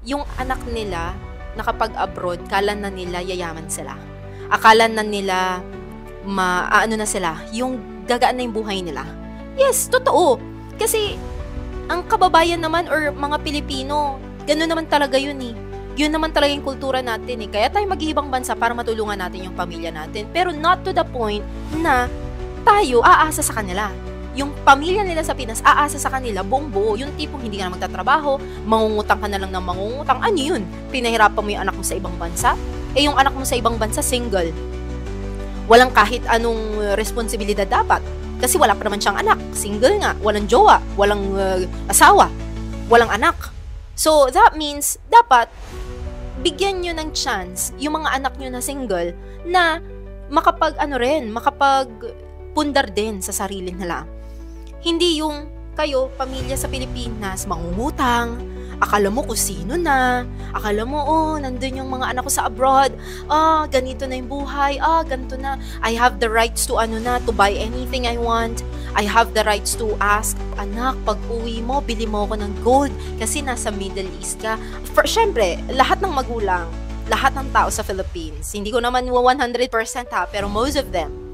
yung anak nila nakapag-abroad, akala na nila yayaman sila. Akala na nila ano na sila, yung gagaan na yung buhay nila. Yes, totoo. Kasi ang kababayan naman or mga Pilipino, gano'n naman talaga yun eh. Yun naman talaga yung kultura natin eh. Kaya tayo mag-iibang bansa para matulungan natin yung pamilya natin. Pero not to the point na tayo aasa sa kanila. Yung pamilya nila sa Pinas, aasa sa kanila, buong buo. Yung tipong hindi ka na magtatrabaho, mangungutang ka na lang ng mangungutang. Ano yun? Pinahirapan mo yung anak mo sa ibang bansa? Eh yung anak mo sa ibang bansa, single. Walang kahit anong responsibilidad dapat. Kasi wala pa naman siyang anak. Single nga. Walang jowa. Walang asawa. Walang anak. So, that means, dapat, bigyan nyo ng chance yung mga anak nyo na single na makapag-pundar din sa sarili nila. Hindi yung kayo, pamilya sa Pilipinas, mangungutang, akala mo kung sino na, akala mo, nandun yung mga anak ko sa abroad, ganito na yung buhay, ganito na, I have the rights to to buy anything I want, I have the rights to ask, anak, pag uwi mo, bili mo ako ng gold, kasi nasa Middle East ka. Syempre, lahat ng magulang, lahat ng tao sa Philippines, hindi ko naman 100% pero most of them,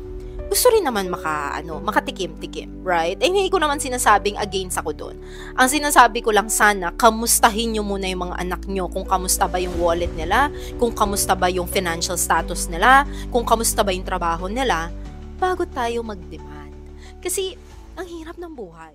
gusto rin naman makatikim-tikim, right? Eh, hindi ko naman sinasabing against ako doon. Ang sinasabi ko lang sana, kamustahin nyo muna yung mga anak nyo, kung kamusta ba yung wallet nila, kung kamusta ba yung financial status nila, kung kamusta ba yung trabaho nila, bago tayo mag-demand. Kasi, ang hirap ng buhay.